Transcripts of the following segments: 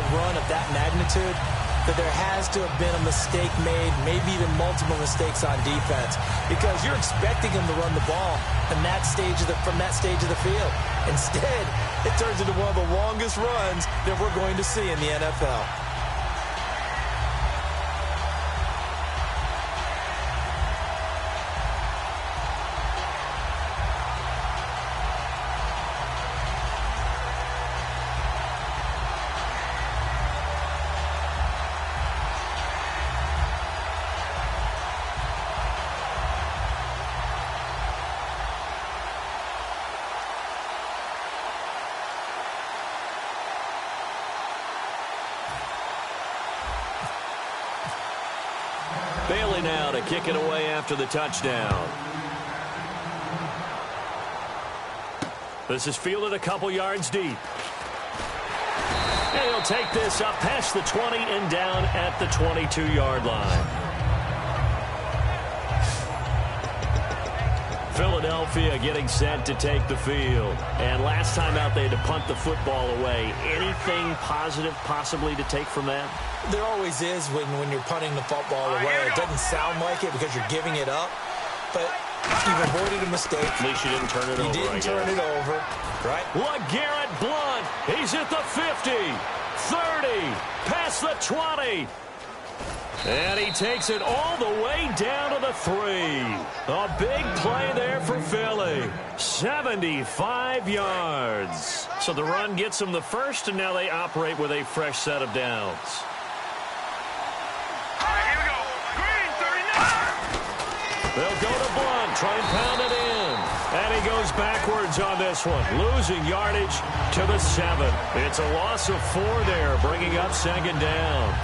a run of that magnitude, that there has to have been a mistake made, maybe even multiple mistakes on defense, because you're expecting him to run the ball from that stage of the field. Instead, it turns into one of the longest runs that we're going to see in the NFL. Bailey now to kick it away after the touchdown. This is fielded a couple yards deep. And he'll take this up past the 20 and down at the 22-yard line. Philadelphia getting set to take the field. And last time out they had to punt the football away. Anything positive possibly to take from that? There always is when you're punting the football away. It doesn't sound like it because you're giving it up, but you've avoided a mistake. At least you didn't turn it over. You didn't turn it over, right? LeGarrette Blount. He's at the 50, 30, past the 20. And he takes it all the way down to the 3. A big play there for Philly. 75 yards. So the run gets them the first, and now they operate with a fresh set of downs. They'll go to Blount, try and pound it in. And he goes backwards on this one, losing yardage to the 7. It's a loss of 4 there, bringing up second down.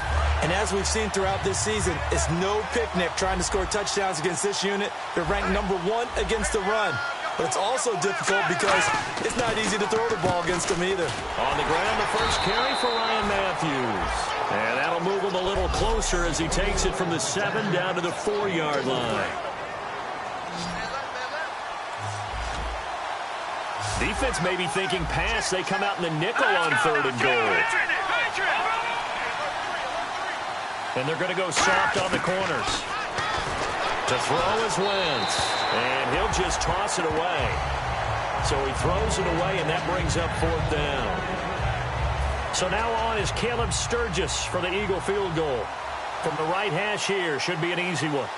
And as we've seen throughout this season, it's no picnic trying to score touchdowns against this unit. They're ranked number 1 against the run. But it's also difficult because it's not easy to throw the ball against them either. On the ground, the first carry for Ryan Matthews. And that'll move him a little closer as he takes it from the 7 down to the 4-yard line. Defense may be thinking pass. They come out in the nickel on 3rd and goal. And they're going to go soft on the corners. To throw is Wentz. And he'll just toss it away. So he throws it away, and that brings up 4th down. So now on is Caleb Sturgis for the Eagle field goal. From the right hash here, should be an easy one.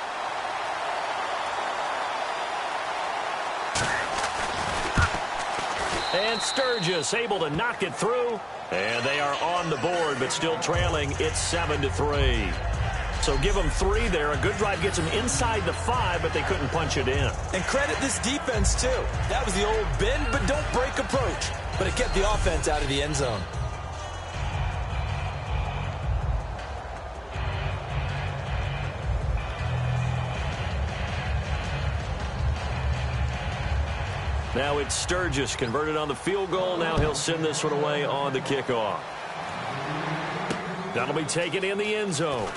And Sturgis able to knock it through. And they are on the board, but still trailing. It's 7-3. So give them 3 there. A good drive gets them inside the 5, but they couldn't punch it in. And credit this defense, too. That was the old bend but don't break approach. But it kept the offense out of the end zone. Now it's Sturgis converted on the field goal. Now he'll send this one away on the kickoff. That'll be taken in the end zone.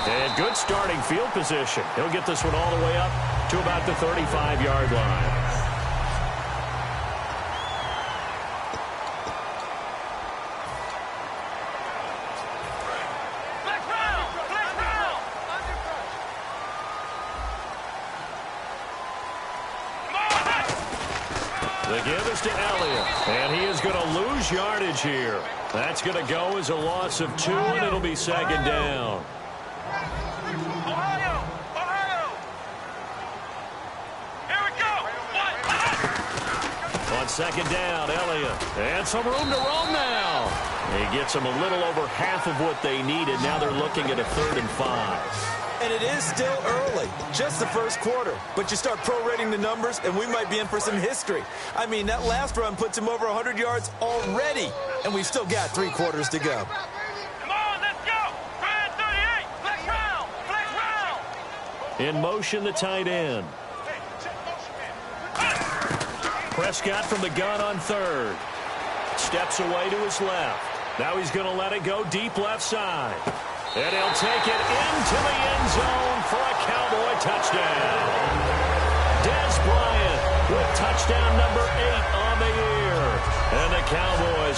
And good starting field position. He'll get this one all the way up to about the 35-yard line. The give is to Elliott, and he is going to lose yardage here. That's going to go as a loss of 2, and it'll be second down. Here we go. On second down, Elliott, and some room to roam now. He gets them a little over half of what they needed. Now they're looking at a 3rd and 5. And it is still early, just the first quarter. But you start prorating the numbers, and we might be in for some history. I mean, that last run puts him over 100 yards already, and we've still got 3 quarters to go. Come on, let's go. Ryan 38, flex round, flex round. In motion, the tight end. Prescott from the gun on 3rd. Steps away to his left. Now he's going to let it go deep left side. And he'll take it into the end zone for a Cowboy touchdown. Dez Bryant with touchdown number 8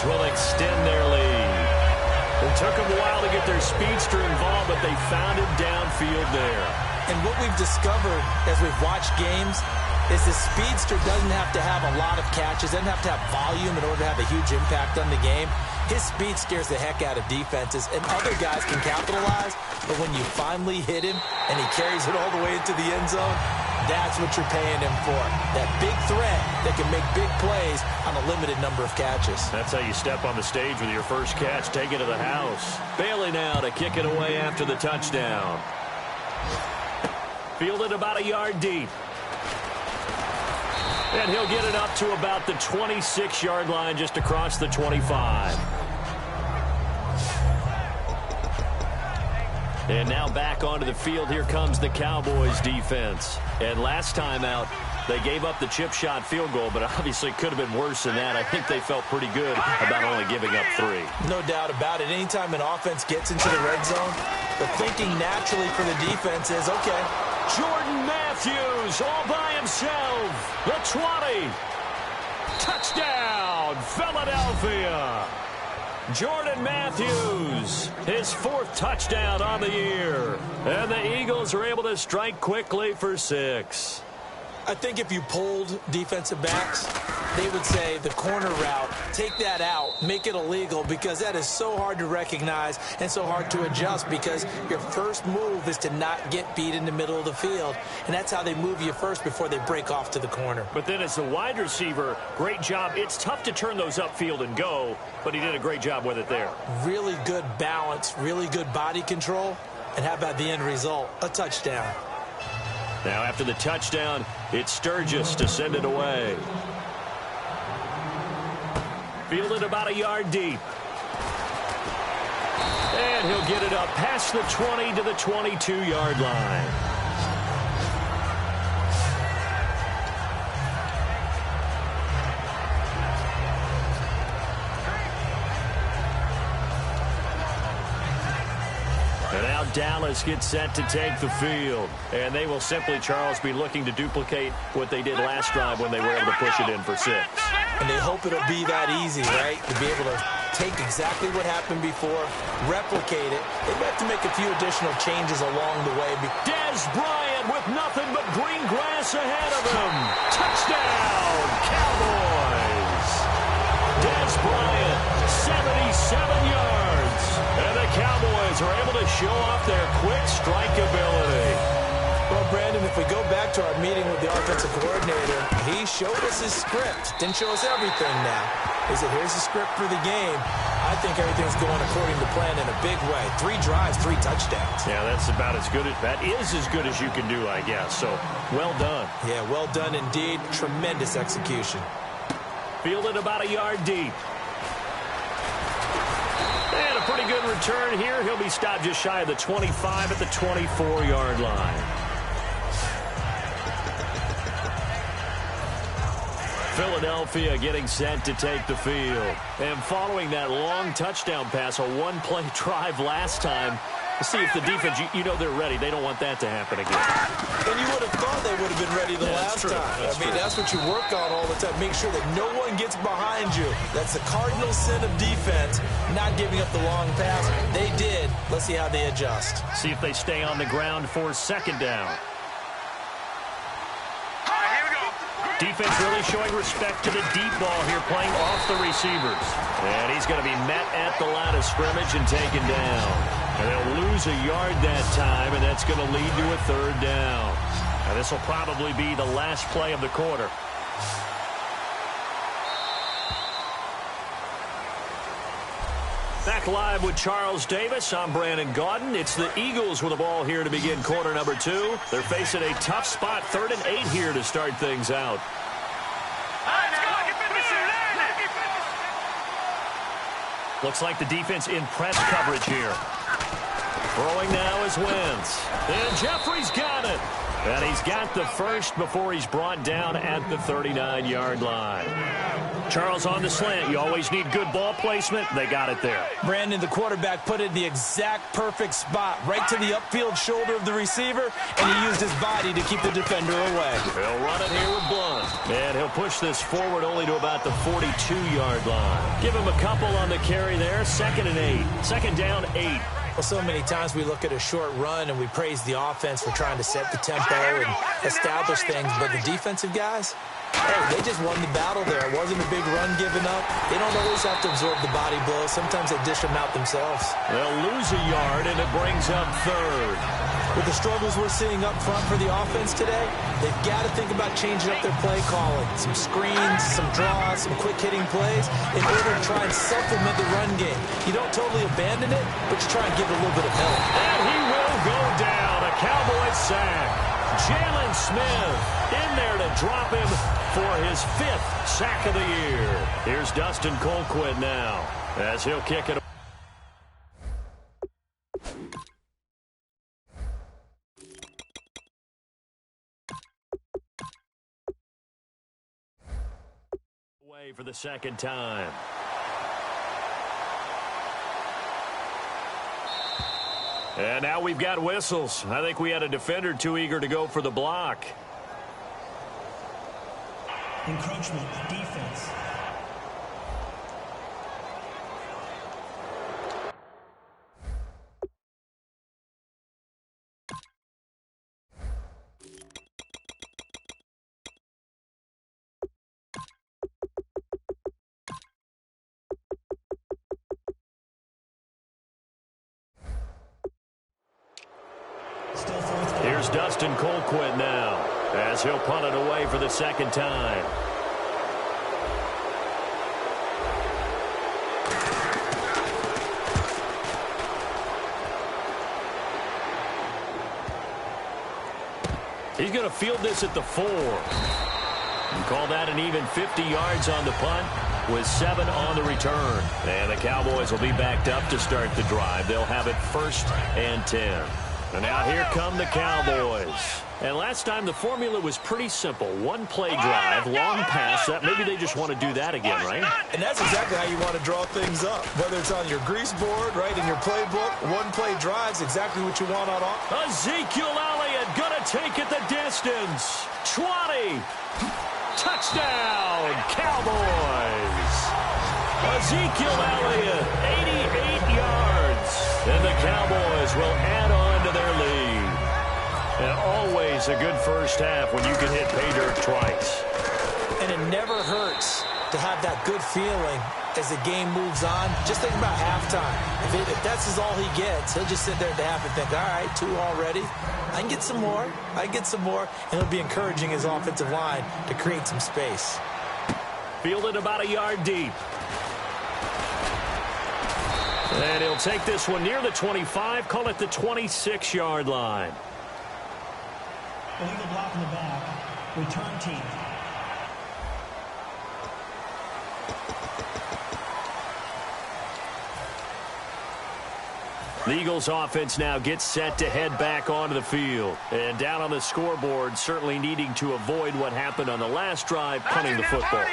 will extend their lead. It took them a while to get their speedster involved, but they found him downfield there. And what we've discovered as we've watched games is the speedster doesn't have to have a lot of catches, doesn't have to have volume in order to have a huge impact on the game. His speed scares the heck out of defenses, and other guys can capitalize, but when you finally hit him and he carries it all the way into the end zone, that's what you're paying him for. That big threat that can make big plays on a limited number of catches. That's how you step on the stage with your first catch. Take it to the house. Bailey now to kick it away after the touchdown. Fielded about a yard deep. And he'll get it up to about the 26-yard line, just across the 25. And now back onto the field. Here comes the Cowboys defense. And last time out, they gave up the chip shot field goal, but obviously could have been worse than that. I think they felt pretty good about only giving up 3. No doubt about it. Anytime an offense gets into the red zone, the thinking naturally for the defense is, okay, Jordan Matthews all by himself. The 20. Touchdown, Philadelphia. Jordan Matthews, his 4th touchdown on the year. And the Eagles are able to strike quickly for 6. I think if you polled defensive backs, they would say the corner route, take that out, make it illegal, because that is so hard to recognize and so hard to adjust, because your first move is to not get beat in the middle of the field, and that's how they move you first before they break off to the corner. But then as a wide receiver, great job. It's tough to turn those upfield and go, but he did a great job with it there. Really good balance, really good body control, and how about the end result? A touchdown. Now after the touchdown, it's Sturgis to send it away. Fielded about a yard deep. And he'll get it up past the 20 to the 22-yard line. And now Dallas gets set to take the field. And they will simply, Charles, be looking to duplicate what they did last drive when they were able to push it in for 6. And they hope it'll be that easy, right? To be able to take exactly what happened before, replicate it. They have to make a few additional changes along the way. Dez Bryant with nothing but green grass ahead of him. Touchdown, Cowboys. Dez Bryant, 77 yards. And the Cowboys are able to show off their quick strike ability. Well, Brandon, if we go back to our meeting with the offensive coordinator, he showed us his script. Didn't show us everything now. He said, here's the script for the game. I think everything's going according to plan in a big way. 3 drives, 3 touchdowns. Yeah, that's about as good as, that is as good as you can do, I guess. So, well done. Yeah, well done indeed. Tremendous execution. Fielded about a yard deep. And a pretty good return here. He'll be stopped just shy of the 25 at the 24-yard line. Philadelphia getting set to take the field. And following that long touchdown pass, a one-play drive last time, to see if the defense, you know they're ready. They don't want that to happen again. And you would have thought they would have been ready the last time. I mean, that's what you work on all the time. Make sure that no one gets behind you. That's the cardinal sin of defense, not giving up the long pass. They did. Let's see how they adjust. See if they stay on the ground for 2nd down. Defense really showing respect to the deep ball here, playing off the receivers. And he's going to be met at the line of scrimmage and taken down. And they'll lose a yard that time, and that's going to lead to a 3rd down. And this will probably be the last play of the quarter. Back live with Charles Davis. I'm Brandon Gaudin. It's the Eagles with the ball here to begin quarter number 2. They're facing a tough spot, 3rd and 8 here to start things out. Looks like the defense in press coverage here. Throwing now is Wentz. And Jeffrey's got it. And he's got the first before he's brought down at the 39-yard line. Charles, on the slant, you always need good ball placement. They got it there. Brandon, the quarterback, put it in the exact perfect spot, right to the upfield shoulder of the receiver, and he used his body to keep the defender away. He'll run it here with Blunt. And he'll push this forward only to about the 42-yard line. Give him a couple on the carry there. 2nd and 8. Second down, 8. Well, so many times we look at a short run and we praise the offense for trying to set the tempo and establish things, but the defensive guys, hey, they just won the battle there. It wasn't a big run given up. They don't always have to absorb the body blows. Sometimes they dish them out themselves. They'll lose a yard, and it brings up 3rd. With the struggles we're seeing up front for the offense today, they've got to think about changing up their play calling. Some screens, some draws, some quick-hitting plays in order to try and supplement the run game. You don't totally abandon it, but you try and give it a little bit of help. And he will go down. A Cowboy sack. Jalen Smith in there to drop him for his 5th sack of the year. Here's Dustin Colquitt now as he'll kick it. Away for the second time. And now we've got whistles. I think we had a defender too eager to go for the block. Encroachment, defense. Here's Dustin Colquitt now as he'll punt it away for the second time. He's going to field this at the 4. And call that an even 50 yards on the punt with 7 on the return. And the Cowboys will be backed up to start the drive. They'll have it 1st and 10. And now here come the Cowboys. And last time the formula was pretty simple. One play drive, long pass. That maybe they just want to do that again, right? And that's exactly how you want to draw things up. Whether it's on your grease board, right, in your playbook, one play drive's exactly what you want on offense. Ezekiel Elliott gonna take it the distance. 20. Touchdown, Cowboys. Ezekiel Elliott, 88 yards. And the Cowboys will add on to their lead. And always a good first half when you can hit pay dirt twice. And it never hurts to have that good feeling as the game moves on. Just think about halftime. If that's all he gets, he'll just sit there at the half and think, all right, 2 already. I can get some more. I can get some more. And he'll be encouraging his offensive line to create some space. Fielded about a yard deep. And he'll take this one near the 25, call it the 26-yard line. Illegal block in the back. Return team. The Eagles offense now gets set to head back onto the field. And down on the scoreboard, certainly needing to avoid what happened on the last drive, punting the football.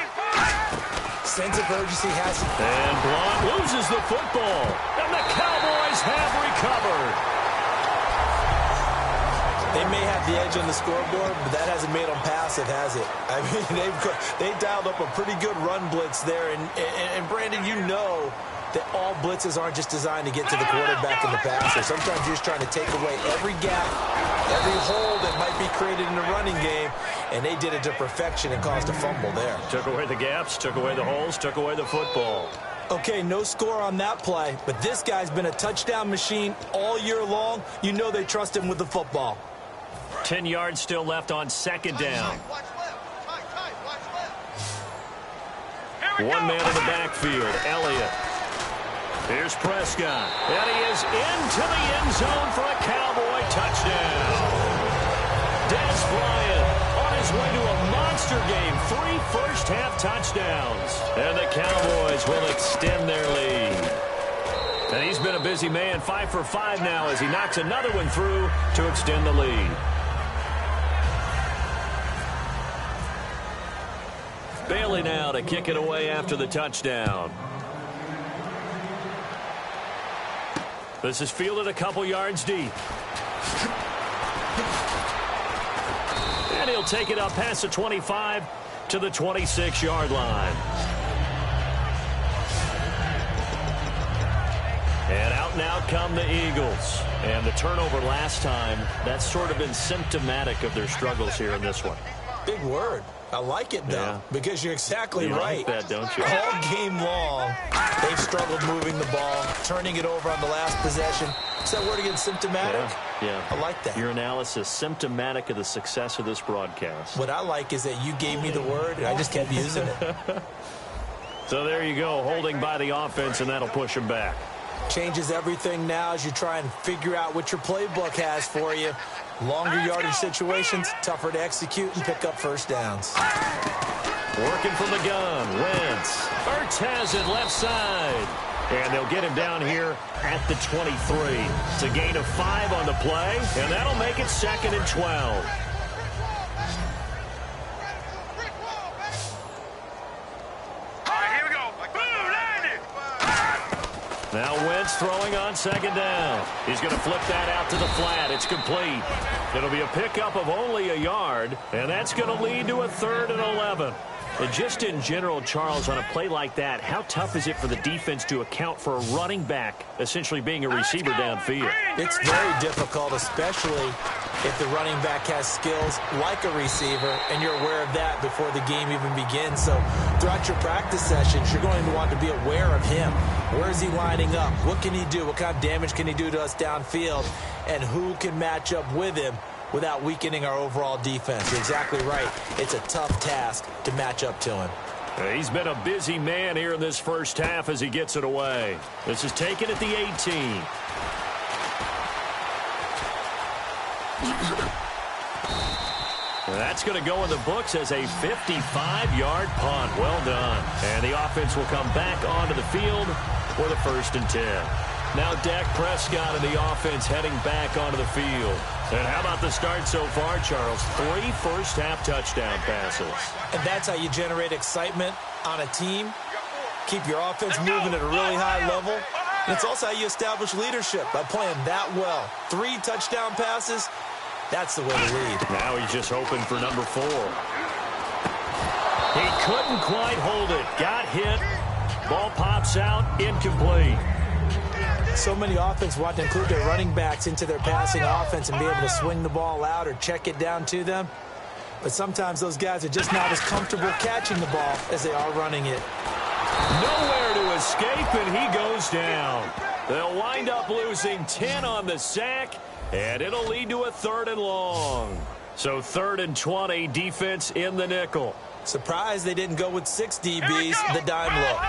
Sense of urgency has it. And Blount loses the football. And the Cowboys have recovered. They may have the edge on the scoreboard, but that hasn't made them passive, has it? I mean, they dialed up a pretty good run blitz there. And Brandon, you know that all blitzes aren't just designed to get to the quarterback and the passer. Sometimes you're just trying to take away every gap, every hole that might be created in the running game, and they did it to perfection and caused a fumble there. Took away the gaps, took away the holes, took away the football. Okay, no score on that play, but this guy's been a touchdown machine all year long. You know they trust him with the football. 10 yards still left on second down. One man in the backfield, Elliott. Here's Prescott. And he is into the end zone for a Cowboy touchdown. Dez Bryant on his way to a monster game. 3 first-half touchdowns. And the Cowboys will extend their lead. And he's been a busy man, 5 for 5 now as he knocks another one through to extend the lead. Bailey now to kick it away after the touchdown. This is fielded a couple yards deep. And he'll take it up past the 25 to the 26-yard line. And out now come the Eagles. And the turnover last time, that's sort of been symptomatic of their struggles here in this one. Big word. I like it, though, because you're exactly right. Like that, don't you? All game long, they've struggled moving the ball, turning it over on the last possession. Is that word again, symptomatic? Yeah. I like that. Your analysis, symptomatic of the success of this broadcast. What I like is that you gave me the word, and I just kept using it. So there you go, holding by the offense, and that'll push him back. Changes everything now as you try and figure out what your playbook has for you. Longer yardage situations, tougher to execute and pick up first downs. Working from the gun, Wentz. Ertz has it left side. And they'll get him down here at the 23. It's a gain of 5 on the play, and that'll make it 2nd and 12. Now Wentz throwing on 2nd down. He's going to flip that out to the flat. It's complete. It'll be a pickup of only a yard, and that's going to lead to a 3rd and 11. And just in general, Charles, on a play like that, how tough is it for the defense to account for a running back essentially being a receiver downfield? It's very difficult, especially if the running back has skills like a receiver, and you're aware of that before the game even begins. So throughout your practice sessions, you're going to want to be aware of him. Where is he lining up? What can he do? What kind of damage can he do to us downfield? And who can match up with him without weakening our overall defense? You're exactly right. It's a tough task to match up to him. He's been a busy man here in this first half as he gets it away. This is taken at the 18. That's going to go in the books as a 55-yard punt. Well done. And the offense will come back onto the field for the 1st and 10. Now Dak Prescott and the offense heading back onto the field. And how about the start so far, Charles? 3 first-half touchdown passes. And that's how you generate excitement on a team. Keep your offense moving at a really high level. And it's also how you establish leadership, by playing that well. 3 touchdown passes, that's the way to lead. Now he's just hoping for number 4. He couldn't quite hold it. Got hit. Ball pops out, incomplete. So many offenses want to include their running backs into their passing offense and be able to swing the ball out or check it down to them. But sometimes those guys are just not as comfortable catching the ball as they are running it. Nowhere to escape, and he goes down. They'll wind up losing 10 on the sack, and it'll lead to a 3rd and long. So 3rd and 20, defense in the nickel. Surprised they didn't go with 6 DBs, the dime look.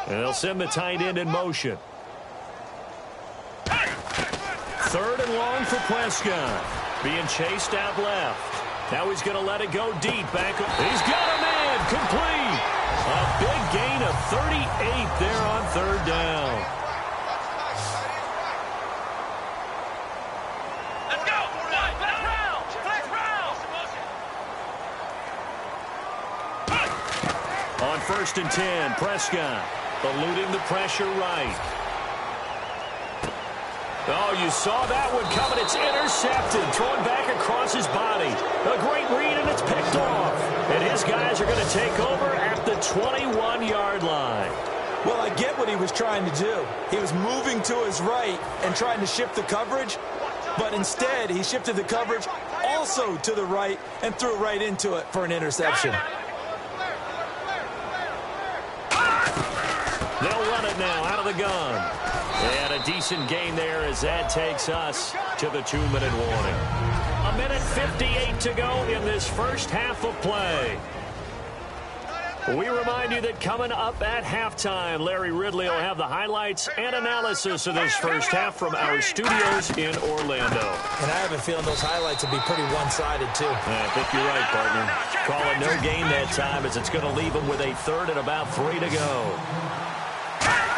And they'll send the tight end in motion. 3rd and long for Prescott. Being chased out left. Now he's going to let it go deep. He's got a man. Complete. A big gain of 38 there on 3rd down. Let's go. Flex round. On 1st and 10, Prescott eluding the pressure right. Oh, you saw that one coming. It's intercepted. Thrown back across his body. A great read, and it's picked off. And his guys are going to take over at the 21-yard line. Well, I get what he was trying to do. He was moving to his right and trying to shift the coverage, but instead he shifted the coverage also to the right and threw right into it for an interception. They'll run it now out of the gun. And a decent gain there as that takes us to the 2-minute warning. 1:58 to go in this first half of play. We remind you that coming up at halftime, Larry Ridley will have the highlights and analysis of this first half from our studios in Orlando. And I have a feeling those highlights will be pretty one-sided, too. I think you're right, partner. Call it no gain that time as it's going to leave them with a 3rd and about 3 to go.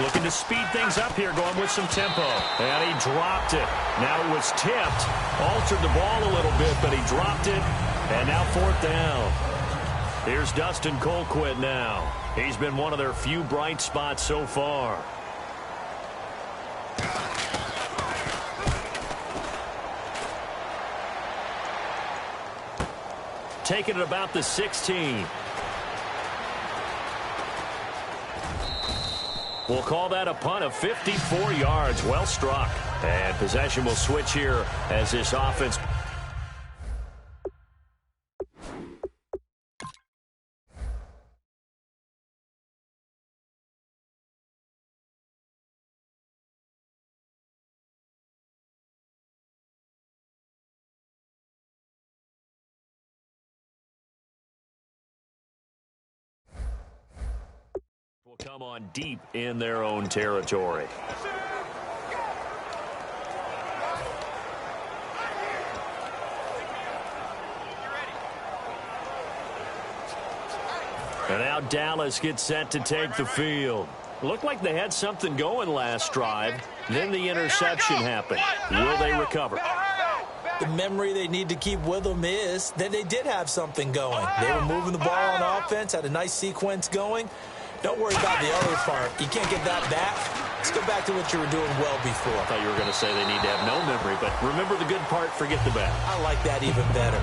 Looking to speed things up here, going with some tempo. And he dropped it. Now it was tipped. Altered the ball a little bit, but he dropped it. And now 4th down. Here's Dustin Colquitt now. He's been one of their few bright spots so far. Taking it about the 16. We'll call that a punt of 54 yards. Well struck. And possession will switch here as this offense. Will come on deep in their own territory. And now Dallas gets set to take the field. Looked like they had something going last drive. Then the interception happened. Will they recover? The memory they need to keep with them is that they did have something going. They were moving the ball on offense, had a nice sequence going. Don't worry about the other part. You can't get that back. Let's go back to what you were doing well before. I thought you were going to say they need to have no memory, but remember the good part, forget the bad. I like that even better.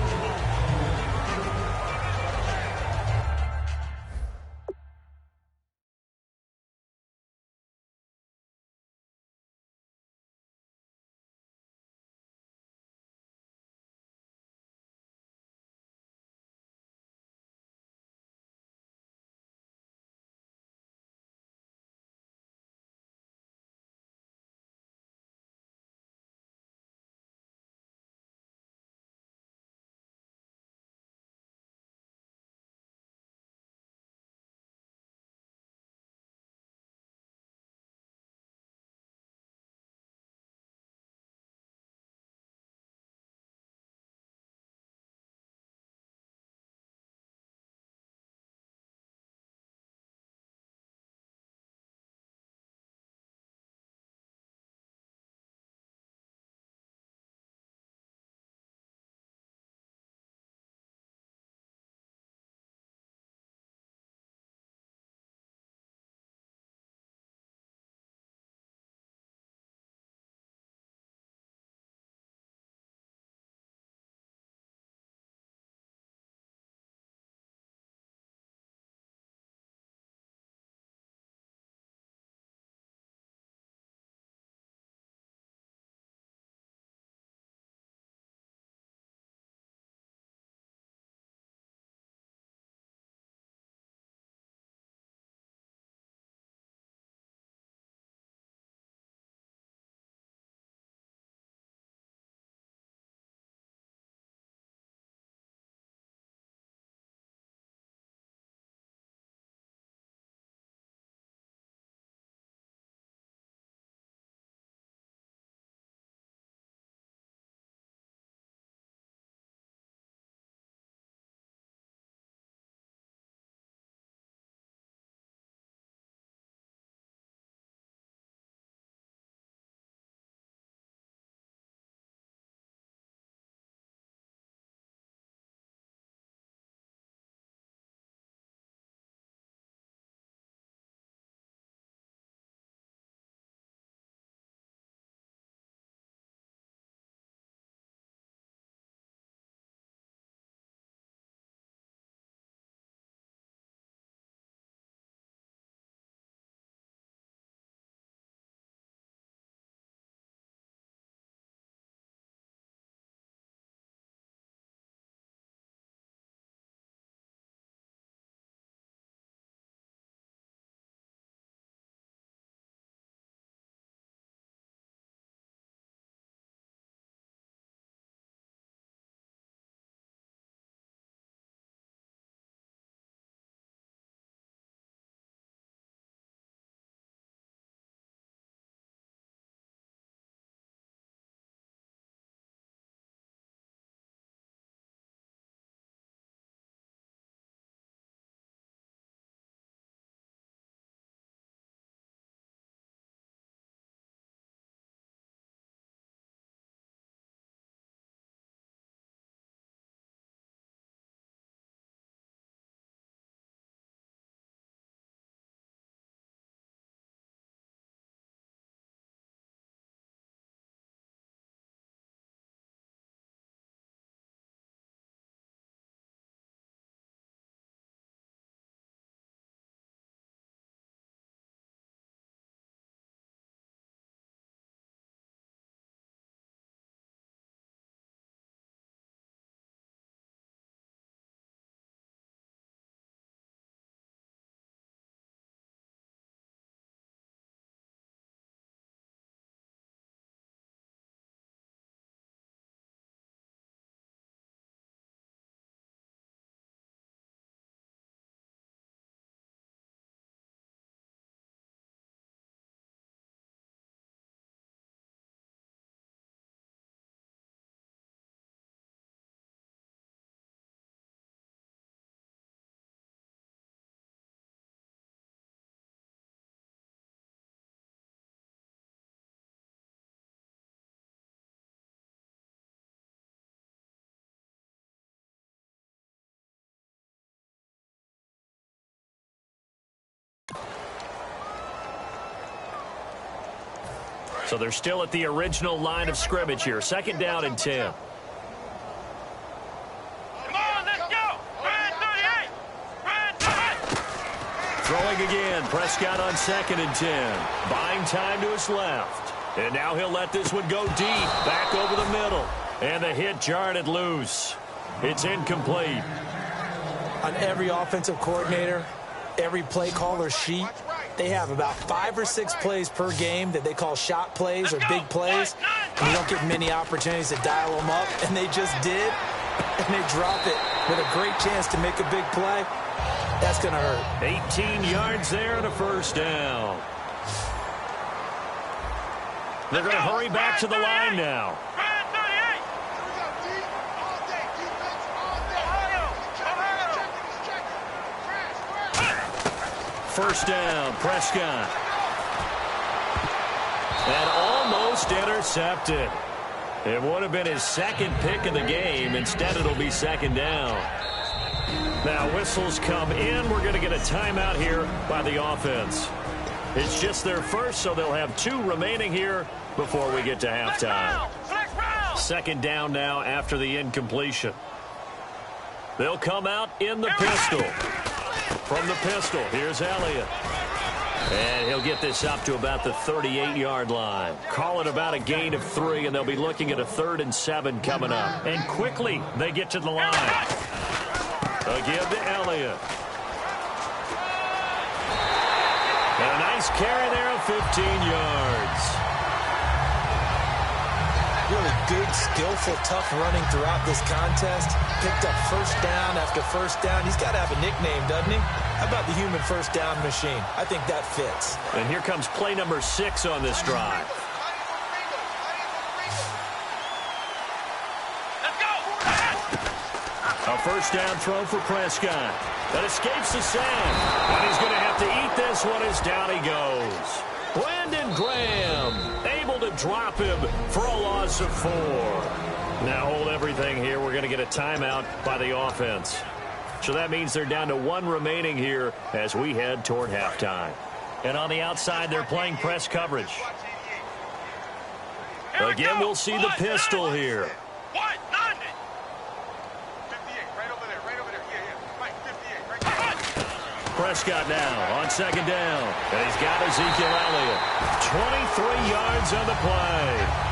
So they're still at the original line of scrimmage here. 2nd down and 10. Come on, let's go. Red 38. Red 38. Throwing again. Prescott on 2nd and 10. Buying time to his left. And now he'll let this one go deep. Back over the middle. And the hit jarred it loose. It's incomplete. On every offensive coordinator, every play caller sheet, they have about 5 or 6 plays per game that they call shot plays or big plays. And you don't get many opportunities to dial them up, and they just did. And they drop it with a great chance to make a big play. That's going to hurt. 18 yards there and a 1st down. They're going to hurry back to the line now. Red 38. First down, Prescott. And almost intercepted. It would have been his 2nd pick of the game. Instead, it'll be 2nd down. Now, whistles come in. We're going to get a timeout here by the offense. It's just their first, so they'll have 2 remaining here before we get to halftime. 2nd down now after the incompletion. They'll come out in the pistol. From the pistol, here's Elliott. And he'll get this up to about the 38-yard line. Call it about a gain of 3, and they'll be looking at a 3rd and 7 coming up. And quickly, they get to the line. Again to Elliott. And a nice carry there of 15 yards. Really good, skillful, tough running throughout this contest. Picked up first down after first down. He's got to have a nickname, doesn't he? How about the human first down machine? I think that fits. And here comes play number 6 on this drive. Let's go. A first down throw for Prescott. That escapes the sand. And he's going to have to eat this one as down he goes. Brandon Graham able to drop him for a loss of 4. Now hold everything here. We're going to get a timeout by the offense. So that means they're down to 1 remaining here as we head toward halftime. And on the outside, they're playing press coverage. Again, we'll see the pistol here. What? 90. 58, right over there, right over there. Yeah. Mike, 58, right there. Prescott now on 2nd down. And he's got Ezekiel Elliott. 23 yards on the play.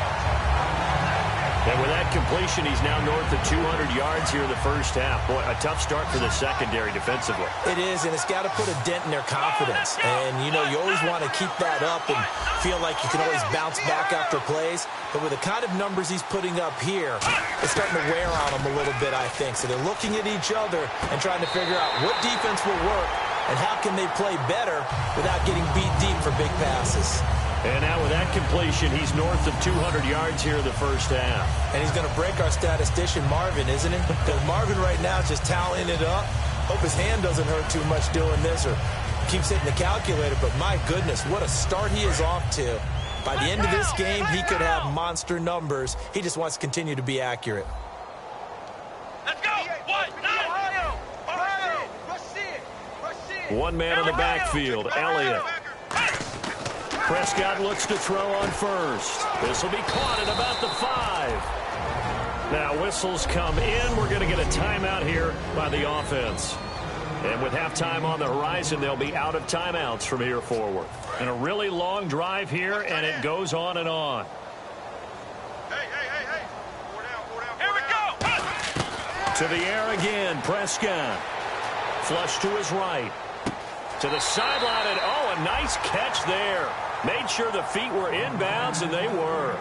And with that completion, he's now north of 200 yards here in the first half. Boy, a tough start for the secondary defensively. It is, and it's got to put a dent in their confidence. And, you know, you always want to keep that up and feel like you can always bounce back after plays. But with the kind of numbers he's putting up here, it's starting to wear on them a little bit, I think. So they're looking at each other and trying to figure out what defense will work and how can they play better without getting beat deep for big passes. And now with that completion, he's north of 200 yards here in the first half. And he's going to break our statistician, Marvin, isn't he? Because Marvin right now is just tallying it up. Hope his hand doesn't hurt too much doing this or keeps hitting the calculator. But my goodness, what a start he is off to. By the end of this game, he could have monster numbers. He just wants to continue to be accurate. Let's go. What? Ohio! Ohio! Rush it! One man in the backfield, Elliott. Prescott looks to throw on first. This will be caught at about the 5. Now whistles come in. We're going to get a timeout here by the offense. And with halftime on the horizon, they'll be out of timeouts from here forward. And a really long drive here, and it goes on and on. Hey! Here we go. To the air again, Prescott. Flush to his right. To the sideline, and oh, a nice catch there. Made sure the feet were inbounds, and they were.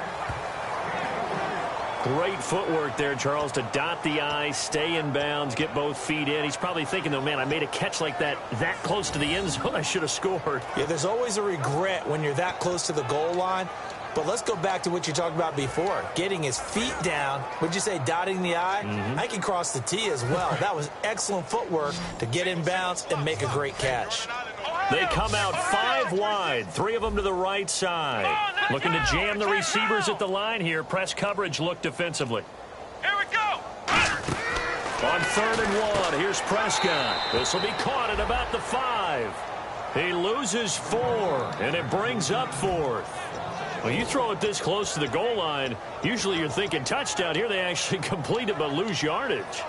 Great footwork there, Charles, to dot the I, stay in bounds, get both feet in. He's probably thinking, though, man, I made a catch like that close to the end zone. I should have scored. Yeah, there's always a regret when you're that close to the goal line. But let's go back to what you talked about before. Getting his feet down. Would you say dotting the I? I can cross the T as well. That was excellent footwork to get in bounds and make a great catch. They come out 5 wide, 3 of them to the right side. Looking to jam the receivers at the line here. Press coverage look defensively. Here we go. On 3rd and 1, here's Prescott. This will be caught at about the 5. He loses 4, and it brings up 4th. Well, you throw it this close to the goal line, usually you're thinking touchdown. Here they actually complete it but lose yardage.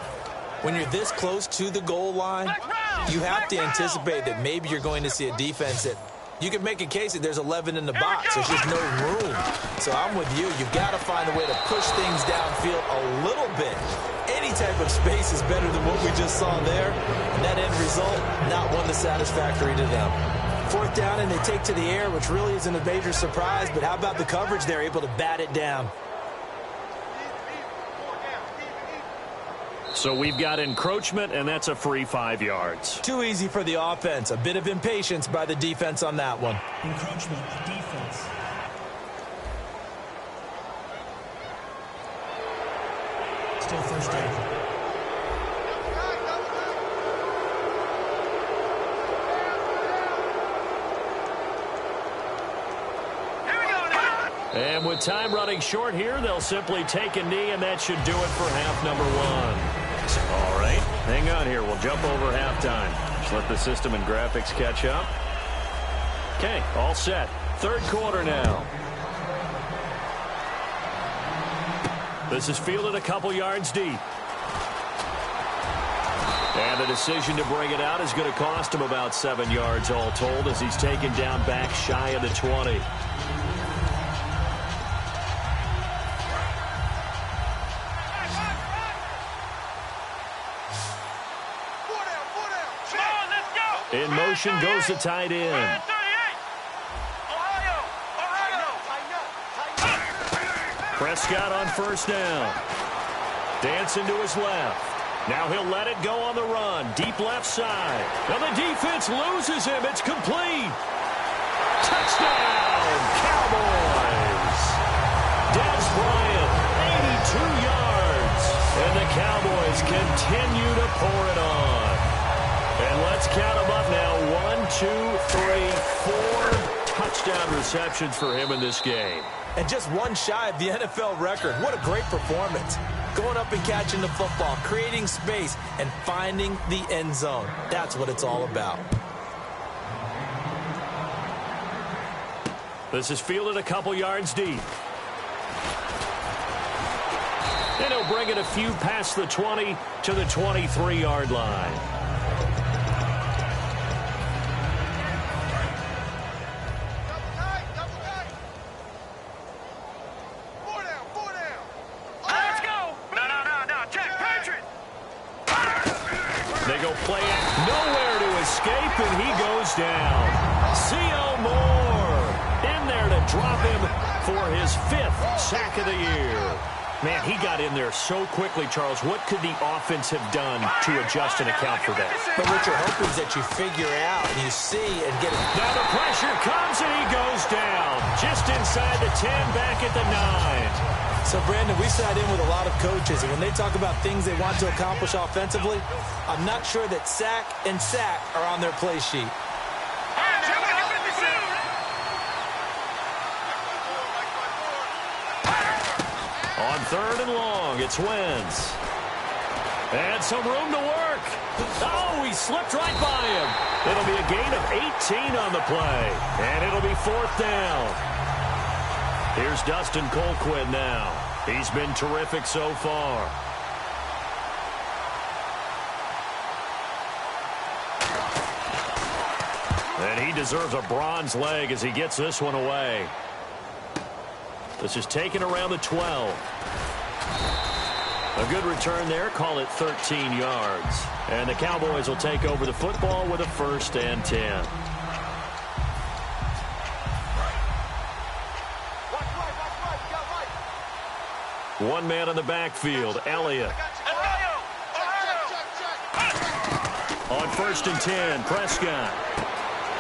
When you're this close to the goal line, you have to anticipate that maybe you're going to see a defense that you can make a case that there's 11 in the box. There's just no room. So I'm with you. You've got to find a way to push things downfield a little bit. Any type of space is better than what we just saw there. And that end result, not one that's satisfactory to them. 4th down, and they take to the air, which really isn't a major surprise. But how about the coverage? They're able to bat it down. So we've got encroachment, and that's a free 5 yards. Too easy for the offense. A bit of impatience by the defense on that one. Encroachment, defense. Still 1st down. And with time running short here, they'll simply take a knee, and that should do it for half number 1. All right, hang on here. We'll jump over halftime. Just let the system and graphics catch up. Okay, all set. 3rd quarter now. This is fielded a couple yards deep. And the decision to bring it out is going to cost him about 7 yards all told as he's taken down back shy of the 20. In motion goes the tight end. Prescott on 1st down. Dancing to his left. Now he'll let it go on the run. Deep left side. Now the defense loses him. It's complete. Touchdown, Cowboys. Dez Bryant, 82 yards. And the Cowboys continue to pour it on. And let's count them up now. 1, 2, 3, 4 touchdown receptions for him in this game. And just one shy of the NFL record. What a great performance. Going up and catching the football, creating space, and finding the end zone. That's what it's all about. This is fielded a couple yards deep. And he'll bring it a few past the 20 to the 23-yard line. And he goes down. C.O. Moore in there to drop him for his 5th sack of the year. Man, he got in there so quickly, Charles. What could the offense have done to adjust and account for that? But what you're hoping is that you figure out and you see and get it. Now the pressure comes and he goes down. Just inside the 10, back at the 9. So, Brandon, we sat in with a lot of coaches, and when they talk about things they want to accomplish offensively, I'm not sure that sack and sack are on their play sheet. On 3rd and long, it's Wentz. And some room to work. Oh, he slipped right by him. It'll be a gain of 18 on the play, and it'll be 4th down. Here's Dustin Colquitt now. He's been terrific so far. And he deserves a bronze leg as he gets this one away. This is taken around the 12. A good return there. Call it 13 yards. And the Cowboys will take over the football with a 1st and 10. One man in the backfield, Elliott. On 1st and 10, Prescott.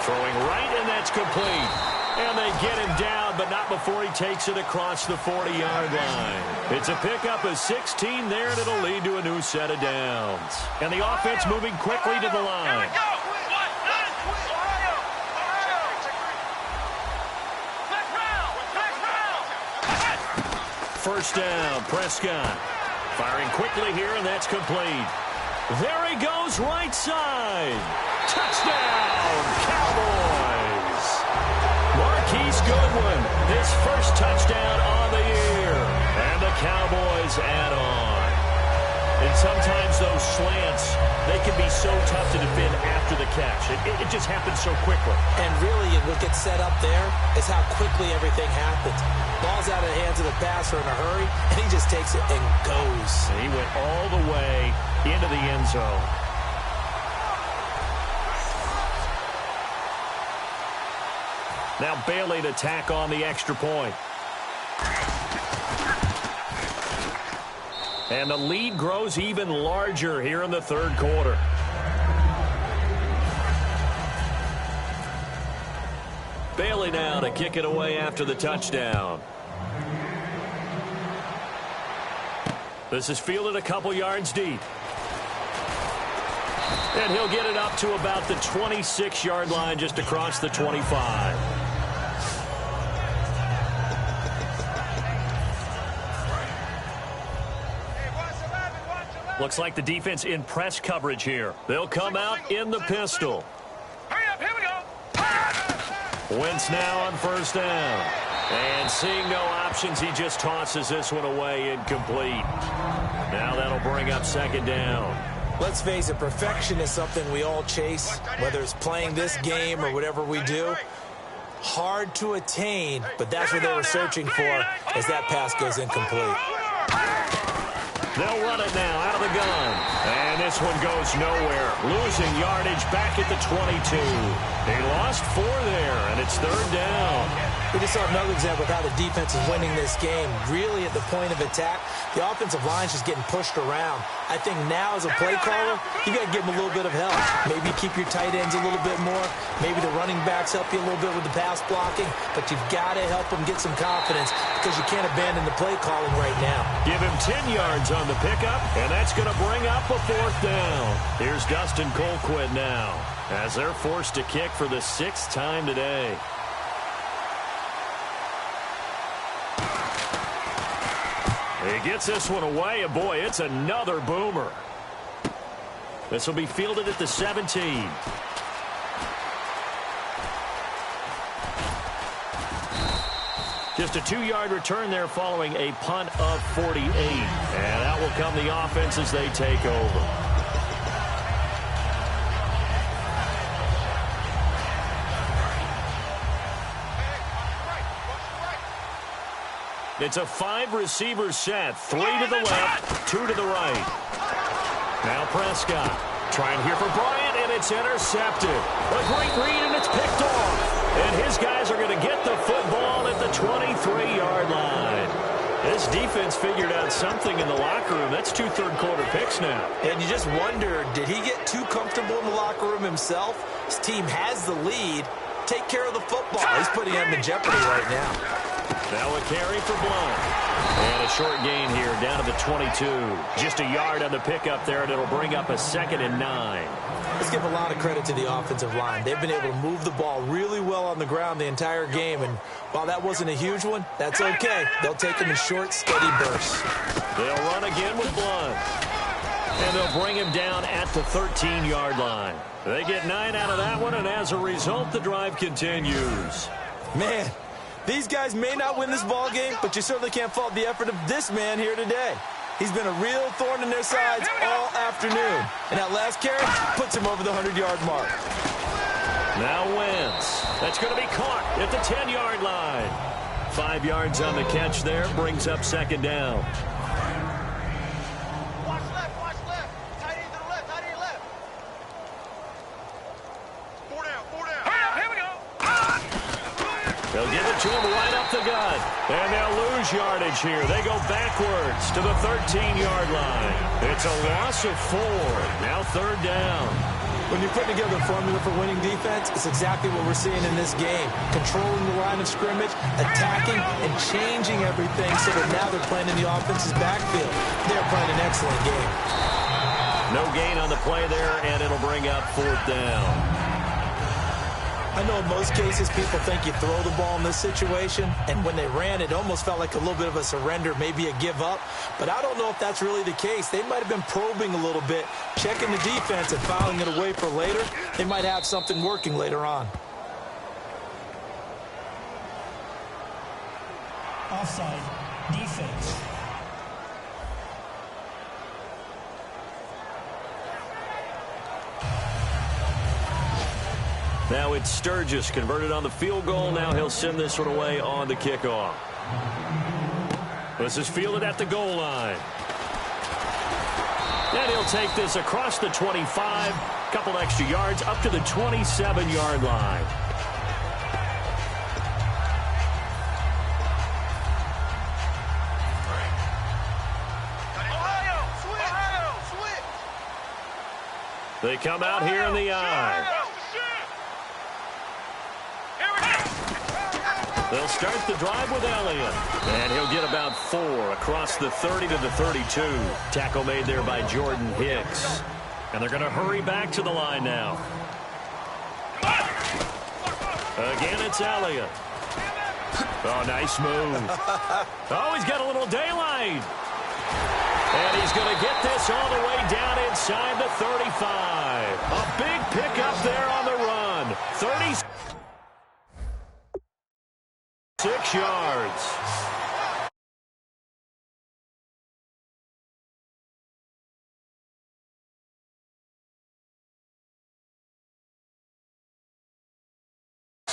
Throwing right, and that's complete. And they get him down, but not before he takes it across the 40-yard line. It's a pickup of 16 there, and it'll lead to a new set of downs. And the offense moving quickly to the line. First down, Prescott. Firing quickly here, and that's complete. There he goes, right side. Touchdown, Cowboys. Marquise Goodwin, his first touchdown on the year. And the Cowboys add on. And sometimes those slants, they can be so tough to defend after the catch. It just happens so quickly. And really, what gets set up there is how quickly everything happens. Ball's out of the hands of the passer in a hurry, and he just takes it and goes. And he went all the way into the end zone. Now Bailey to tack on the extra point. And the lead grows even larger here in the third quarter. Bailey now to kick it away after the touchdown. This is fielded a couple yards deep. And he'll get it up to about the 26-yard line, just across the 25. Looks like the defense in press coverage here. They'll come out in the pistol. Hurry up, here we go. Wentz now on first down. And seeing no options, he just tosses this one away, incomplete. Now that'll bring up second down. Let's face it, perfection is something we all chase, whether it's playing this game or whatever we do. Hard to attain, but that's what they were searching for as that pass goes incomplete. They'll run it now out of the gun. And this one goes nowhere. Losing yardage back at the 22. They lost 4 there, and it's third down. We just saw another example of how the defense is winning this game. Really at the point of attack, the offensive line's just getting pushed around. I think now as a play caller, you got to give them a little bit of help. Maybe keep your tight ends a little bit more. Maybe the running backs help you a little bit with the pass blocking. But you've got to help them get some confidence because you can't abandon the play calling right now. Give him 10 yards on the pickup, and that's going to bring up a fourth down. Here's Dustin Colquitt now as they're forced to kick for the 6th time today. He gets this one away, and boy, it's another boomer. This will be fielded at the 17. Just a 2-yard return there following a punt of 48. And out will come the offense as they take over. It's a 5-receiver set. 3 to the left, 2 to the right. Now Prescott trying here for Bryant, and it's intercepted. A great read, and it's picked off. And his guys are going to get the football at the 23-yard line. This defense figured out something in the locker room. That's 2 third-quarter picks now. And you just wonder, did he get too comfortable in the locker room himself? His team has the lead. Take care of the football. He's putting them in jeopardy right now. Now a carry for Blount. And a short gain here down to the 22. Just a yard on the pickup there, and it'll bring up a 2nd and 9. Let's give a lot of credit to the offensive line. They've been able to move the ball really well on the ground the entire game, and while that wasn't a huge one, that's okay. They'll take them in short, steady bursts. They'll run again with Blount. And they'll bring him down at the 13-yard line. They get 9 out of that one, and as a result, the drive continues. Man, these guys may not win this ball game, but you certainly can't fault the effort of this man here today. He's been a real thorn in their sides all afternoon. And that last carry puts him over the 100-yard mark. Now Wentz. That's going to be caught at the 10-yard line. 5 yards on the catch there. Brings up second down. Watch left. Tight end to the left, tight end left. 4 down. Hurry up, here we go. They'll give it to him right up the gut. And they'll lose yardage here. They go backwards to the 13-yard line. It's a loss of 4. Now third down. When you're putting together a formula for winning defense, it's exactly what we're seeing in this game. Controlling the line of scrimmage, attacking, and changing everything so that now they're playing in the offense's backfield. They're playing an excellent game. No gain on the play there, and it'll bring up fourth down. I know in most cases people think you throw the ball in this situation, and when they ran, it almost felt like a little bit of a surrender, maybe a give up. But I don't know if that's really the case. They might have been probing a little bit, checking the defense and filing it away for later. They might have something working later on. Offside. Defense. Now it's Sturgis converted on the field goal. Now he'll send this one away on the kickoff. This is fielded at the goal line. And he'll take this across the 25, couple extra yards up to the 27-yard line. They come out here in the eye. They'll start the drive with Elliott. And he'll get about 4 across the 30 to the 32. Tackle made there by Jordan Hicks. And they're going to hurry back to the line now. Again, it's Elliott. Oh, nice move. Oh, he's got a little daylight. And he's going to get this all the way down inside the 35. A big pickup there on the run. 36 yards.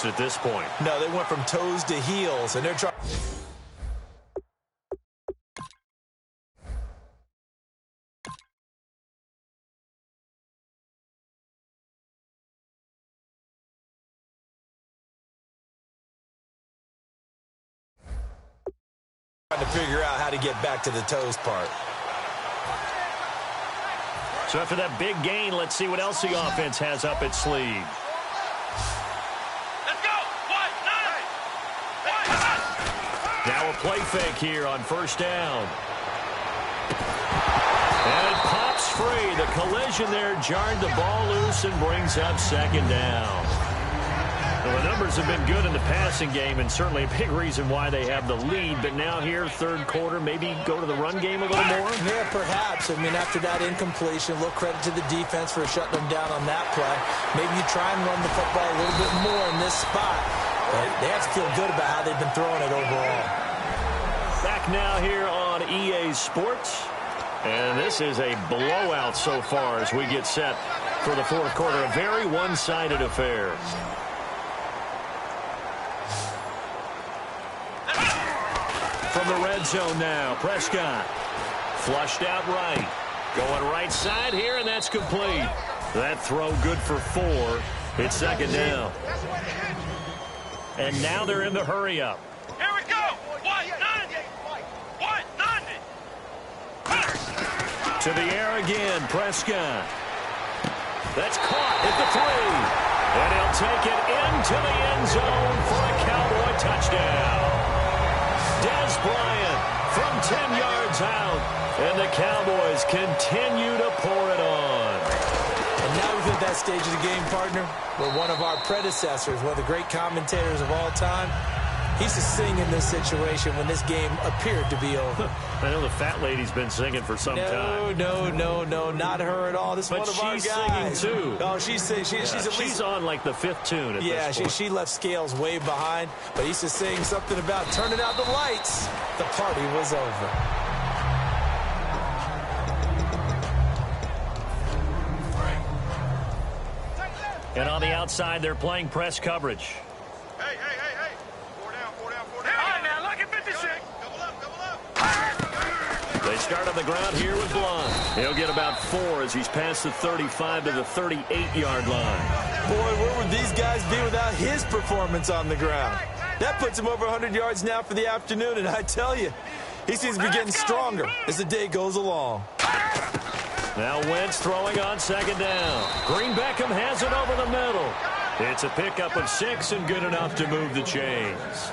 At this point. No, they went from toes to heels, and they're trying. To figure out how to get back to the toes part. So after that big gain, let's see what else the offense has up its sleeve. Let's go! Now a play fake here on first down. And it pops free. The collision there jarred the ball loose and brings up second down. Well, the numbers have been good in the passing game, and certainly a big reason why they have the lead. But now here, third quarter, maybe go to the run game a little more? Yeah, perhaps. I mean, after that incompletion, a little credit to the defense for shutting them down on that play. Maybe you try and run the football a little bit more in this spot. But they have to feel good about how they've been throwing it overall. Back now here on EA Sports. And this is a blowout so far as we get set for the fourth quarter. A very one-sided affair. From the red zone now, Prescott. Flushed out right. Going right side here, and that's complete. That throw good for 4. It's second down. And now they're in the hurry-up. Here we go! 190! 190! To the air again, Prescott. That's caught at the 3. And he'll take it into the end zone for a Cowboy touchdown. Dez Bryant from 10 yards out, and the Cowboys continue to pour it on. And now we're at that stage of the game, partner, where one of our predecessors, one of the great commentators of all time, he used to sing in this situation when this game appeared to be over. I know the fat lady's been singing for some time. No, not her at all. This is one of our guys. But she's singing, too. Oh, she's at least... She's on, like, the 5th tune at this point. She left Scales way behind, but he used to sing something about turning out the lights. The party was over. And on the outside, they're playing press coverage. Hey. 4 down. All right, now, look at 56. Double up. They start on the ground here with Blunt. He'll get about 4 as he's past the 35 to the 38-yard line. Boy, where would these guys be without his performance on the ground? That puts him over 100 yards now for the afternoon, and I tell you, he seems to be getting stronger as the day goes along. Now Wentz throwing on second down. Green Beckham has it over the middle. It's a pickup of 6 and good enough to move the chains.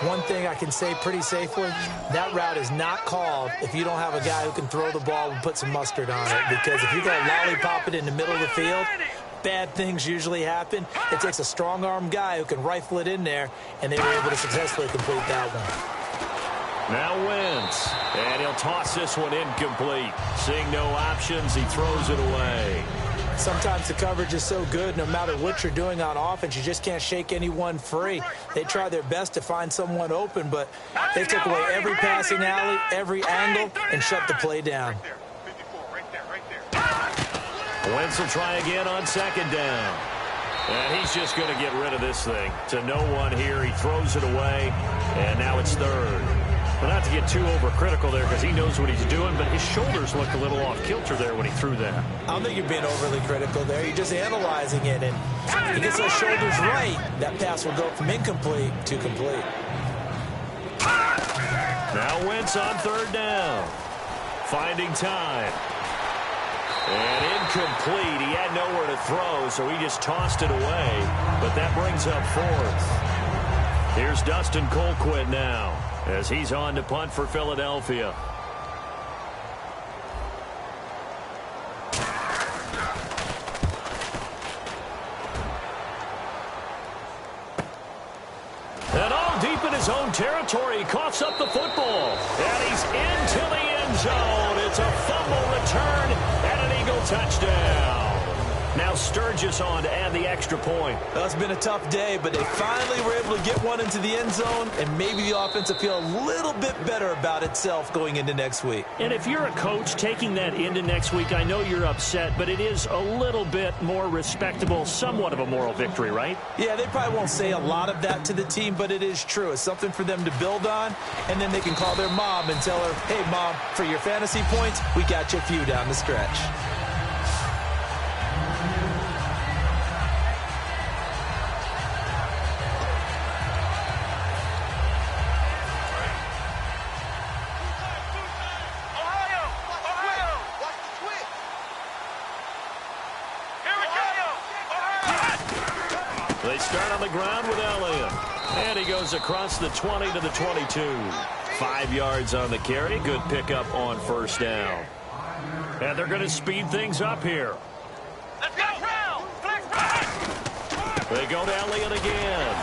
One thing I can say pretty safely, that route is not called if you don't have a guy who can throw the ball and put some mustard on it. Because if you're going to lollipop it in the middle of the field, bad things usually happen. It takes a strong-arm guy who can rifle it in there, and they were able to successfully complete that one. Now Wentz, and he'll toss this one incomplete. Seeing no options, he throws it away. Sometimes the coverage is so good, no matter what you're doing on offense, you just can't shake anyone free. They try their best to find someone open, but they took away every passing alley, every angle, and shut the play down. Right there. 54, right there. Wentz will try again on second down. And he's just going to get rid of this thing. To no one here. He throws it away, and now it's third. But not to get too overcritical there because he knows what he's doing, but his shoulders looked a little off kilter there when he threw that. I don't think you're being overly critical there. You're just analyzing it, and if he gets those shoulders right, that pass will go from incomplete to complete. Now Wentz on third down. Finding time. And incomplete. He had nowhere to throw, so he just tossed it away. But that brings up fourth. Here's Dustin Colquitt now, as he's on to punt for Philadelphia. And all deep in his own territory, he coughs up the football. And he's into the end zone. It's a fumble return and an Eagle touchdown. Now Sturgis on to add the extra point. Well, it's been a tough day, but they finally were able to get one into the end zone, and maybe the offense will feel a little bit better about itself going into next week. And if you're a coach taking that into next week, I know you're upset, but it is a little bit more respectable, somewhat of a moral victory, right? Yeah, they probably won't say a lot of that to the team, but it is true. It's something for them to build on, and then they can call their mom and tell her, hey, Mom, for your fantasy points, we got you a few down the stretch. They start on the ground with Elliott. And he goes across the 20 to the 22. 5 yards on the carry. Good pickup on first down. And they're going to speed things up here. Let's go. They go to Elliott again.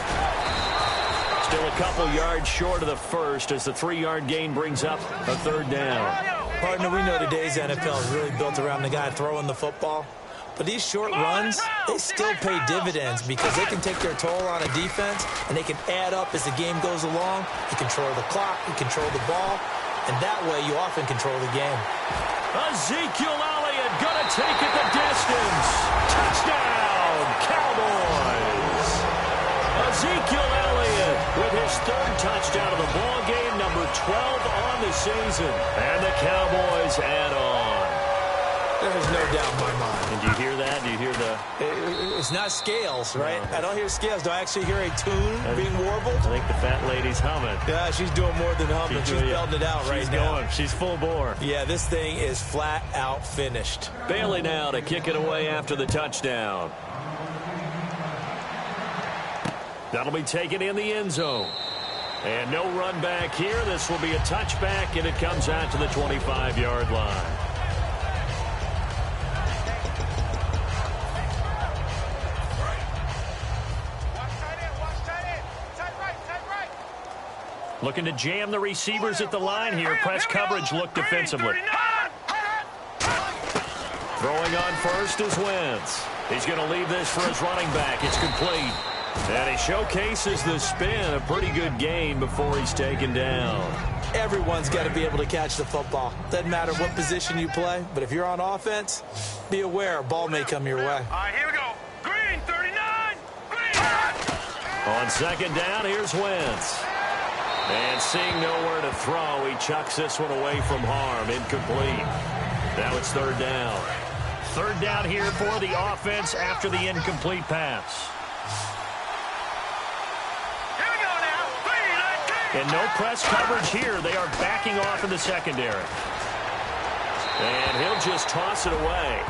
Still a couple yards short of the first as the 3-yard gain brings up a third down. Partner, we know today's NFL is really built around the guy throwing the football. But these short runs, they still pay dividends because they can take their toll on a defense, and they can add up as the game goes along. You control the clock, you control the ball, and that way you often control the game. Ezekiel Elliott gonna take it the distance. Touchdown, Cowboys. Ezekiel Elliott with his third touchdown of the ball game, number 12 on the season. And the Cowboys add on. There's no doubt in my mind. And do you hear that? Do you hear the... It's not scales, right? No. I don't hear scales. Do I actually hear a tune being warbled? I think the fat lady's humming. Yeah, she's doing more than humming. She's belting it out right now. She's going. She's full bore. Yeah, this thing is flat out finished. Bailey now to kick it away after the touchdown. That'll be taken in the end zone. And no run back here. This will be a touchback, and it comes out to the 25-yard line. Looking to jam the receivers at the line here. Press coverage look defensively. Throwing on first is Wentz. He's going to leave this for his running back. It's complete. And he showcases the spin. A pretty good gain before he's taken down. Everyone's got to be able to catch the football. Doesn't matter what position you play, but if you're on offense, be aware a ball may come your way. All right, here we go. Green, 39. Green. On second down, here's Wentz. And seeing nowhere to throw, he chucks this one away from harm. Incomplete. Now it's third down. Third down here for the offense after the incomplete pass. Here we go now. Green, And no press coverage here. They are backing off in the secondary. And he'll just toss it away.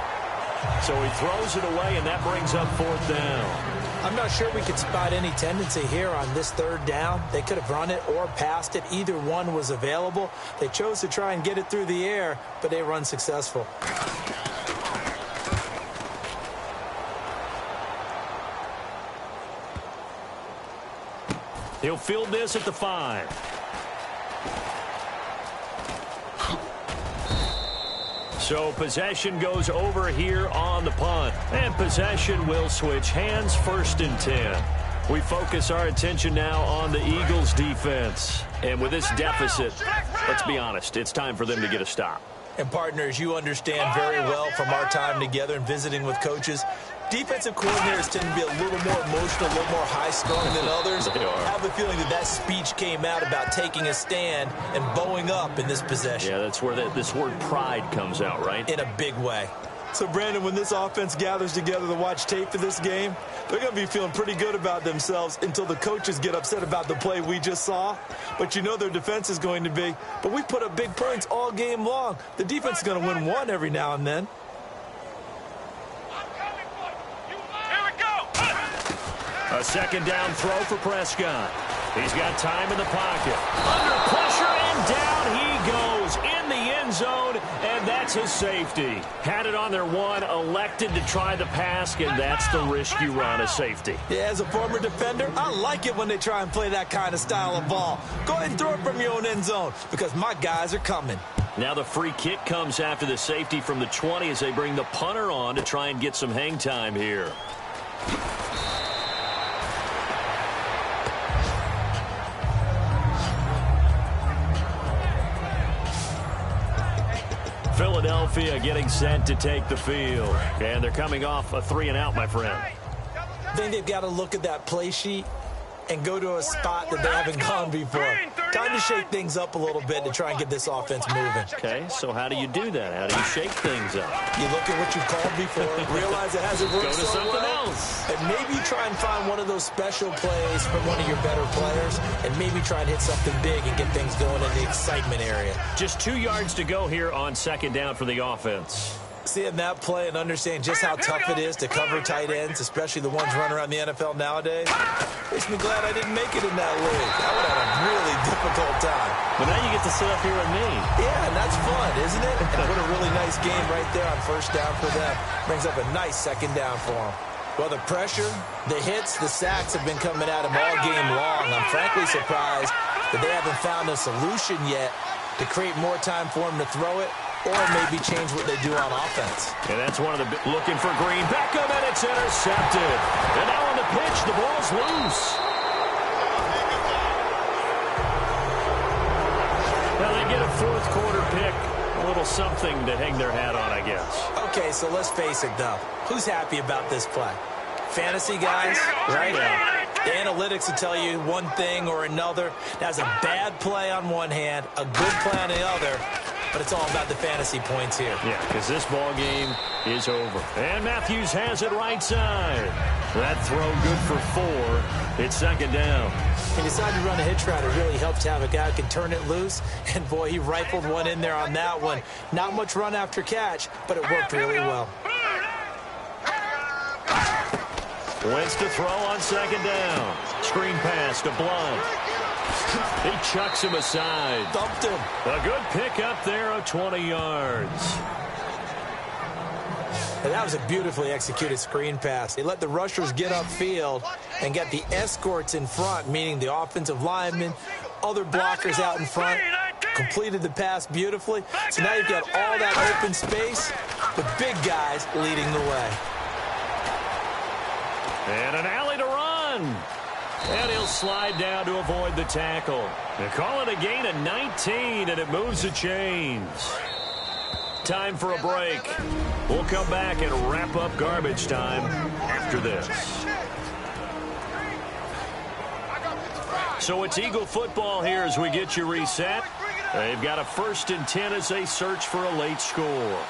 So he throws it away, and that brings up fourth down. I'm not sure we could spot any tendency here on this third down. They could have run it or passed it. Either one was available. They chose to try and get it through the air, but they run successful. He'll field this at the 5. So possession goes over here on the punt. And possession will switch hands, 1st and 10. We focus our attention now on the Eagles' defense. And with this deficit, let's be honest, it's time for them to get a stop. And partners, you understand very well from our time together and visiting with coaches, defensive coordinators tend to be a little more emotional, a little more high-strung than others. They are. I have a feeling that speech came out about taking a stand and bowing up in this possession. Yeah, that's where this word pride comes out, right? In a big way. So, Brandon, when this offense gathers together to watch tape for this game, they're going to be feeling pretty good about themselves until the coaches get upset about the play we just saw. But you know their defense is going to be. But we put up big points all game long. The defense is going to win one every now and then. Here we go. A 2nd down throw for Prescott. He's got time in the pocket. Under pressure, and down he goes in the end zone, and that's a safety. Had it on their 1, elected to try the pass, and that's the risk you run, a safety. Yeah, as a former defender, I like it when they try and play that kind of style of ball. Go ahead and throw it from your own end zone because my guys are coming. Now the free kick comes after the safety from the 20 as they bring the punter on to try and get some hang time here. Philadelphia getting set to take the field. And they're coming off a 3-and-out, my friend. I think they've got to look at that play sheet and go to a spot that they haven't gone before. Time to shake things up a little bit to try and get this offense moving. Okay, so how do you do that? How do you shake things up? You look at what you've called before, realize it hasn't worked Go to so something well, else. and maybe try and find one of those special plays from one of your better players, and maybe try and hit something big and get things going in the excitement area. Just 2 yards to go here on 2nd down for the offense. Seeing that play and understanding just how tough it is to cover tight ends, especially the ones running around the NFL nowadays, makes me glad I didn't make it in that league. I would have had a really difficult time. But now you get to sit up here with me. Yeah, and that's fun, isn't it? And what a really nice game right there on 1st down for them. Brings up a nice 2nd down for them. Well, the pressure, the hits, the sacks have been coming at them all game long. I'm frankly surprised that they haven't found a solution yet to create more time for them to throw it, or maybe change what they do on offense. And that's one of the looking for Green. Beckham, and it's intercepted. And now on the pitch, the ball's loose. Now they get a 4th quarter pick. A little something to hang their hat on, I guess. Okay, so let's face it, though. Who's happy about this play? Fantasy guys, right? Yeah. The analytics will tell you one thing or another. That's a bad play on one hand, a good play on the other. But it's all about the fantasy points here. Yeah, because this ball game is over. And Matthews has it right side. That throw good for 4. It's 2nd down. He decided to run a hitch route. It really helps to have a guy who can turn it loose. And, boy, he rifled one in there on that one. Not much run after catch, but it worked really well. Wentz to throw on 2nd down. Screen pass to Blunt. He chucks him aside. Dumped him. A good pickup there of 20 yards. And that was a beautifully executed screen pass. They let the rushers get upfield and get the escorts in front, meaning the offensive linemen, other blockers out in front, completed the pass beautifully. So now you've got all that open space with big guys leading the way. And an alley to run. And he'll slide down to avoid the tackle. They call it a gain of 19, and it moves the chains. Time for a break. We'll come back and wrap up garbage time after this. So it's Eagle football here as we get you reset. They've got a 1st and 10 as they search for a late score.